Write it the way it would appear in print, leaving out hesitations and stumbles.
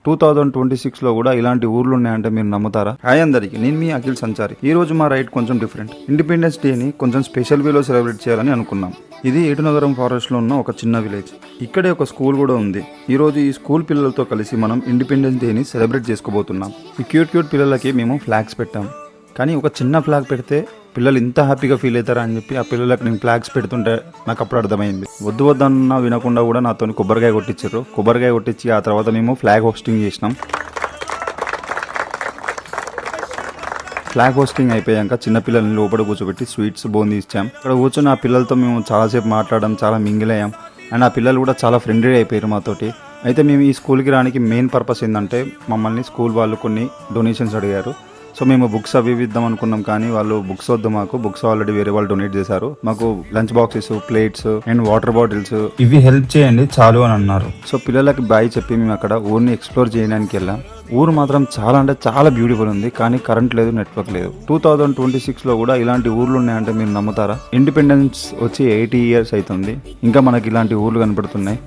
2026లో కూడా ఇలాంటి ఊర్లు ఉన్నాయంటే మీరు నమ్ముతారా? హాయ్ అందరికి, నేను మీ అఖిల్ సంచారి. ఈ రోజు మా రైడ్ కొంచెం డిఫరెంట్. ఇండిపెండెన్స్ డేని కొంచెం స్పెషల్ వేలో సెలబ్రేట్ చేయాలని అనుకున్నాం. ఇది ఏటునగరం ఫారెస్ట్ లో ఉన్న ఒక చిన్న విలేజ్. ఇక్కడే ఒక స్కూల్ కూడా ఉంది. ఈ రోజు ఈ స్కూల్ పిల్లలతో కలిసి మనం ఇండిపెండెన్స్ డేని సెలబ్రేట్ చేసుకోబోతున్నాం. ఈ క్యూట్ పిల్లలకి మేము ఫ్లాగ్స్ పెట్టాం. కానీ ఒక చిన్న ఫ్లాగ్ పెడితే పిల్లలు ఇంత హ్యాపీగా ఫీల్ అవుతారా అని చెప్పి ఆ పిల్లలకు నేను ఫ్లాగ్స్ పెడుతుంటే నాకు అప్పుడు అర్థమైంది. వద్దు వద్దన్నా వినకుండా కూడా నాతో కొబ్బరికాయ కొట్టించారు. కొబ్బరికాయ కొట్టించి ఆ తర్వాత మేము ఫ్లాగ్ హోస్టింగ్ చేసినాం. ఫ్లాగ్ హోస్టింగ్ అయిపోయాక చిన్నపిల్లల్ని లోపల కూర్చోబెట్టి స్వీట్స్ బోంది ఇచ్చాం. అక్కడ కూర్చొని ఆ పిల్లలతో మేము చాలాసేపు మాట్లాడడం, చాలా మింగిల్ అయ్యాం. అండ్ ఆ పిల్లలు కూడా చాలా ఫ్రెండ్లీ అయిపోయారు మాతోటి. అయితే మేము ఈ స్కూల్కి రానికి మెయిన్ పర్పస్ ఏంటంటే మమ్మల్ని స్కూల్ వాళ్ళు కొన్ని డొనేషన్స్ అడిగారు. సో మేము బుక్స్ అవి ఇద్దాం అనుకున్నాం, కానీ వాళ్ళు బుక్స్ వద్దు, మాకు బుక్స్ ఆల్రెడీ వేరే వాళ్ళు డొనేట్ చేశారు. మాకు lunch boxes, plates and water bottles ఇవి హెల్ప్ చేయండి చాలు అని అన్నారు. సో పిల్లలకి బాయ్ చెప్పి మేము అక్కడ ఊరిని ఎక్స్ప్లోర్ చేయడానికి వెళ్ళాం. ఊరు మాత్రం చాలా అంటే చాలా బ్యూటిఫుల్ ఉంది, కానీ కరెంట్ లేదు, నెట్వర్క్ లేదు. 2026లో కూడా ఇలాంటి ఊర్లు ఉన్నాయంటే మీరు నమ్ముతారా? ఇండిపెండెన్స్ వచ్చి 80 years అవుతుంది, ఇంకా మనకి ఇలాంటి ఊర్లు కనపడుతున్నాయి.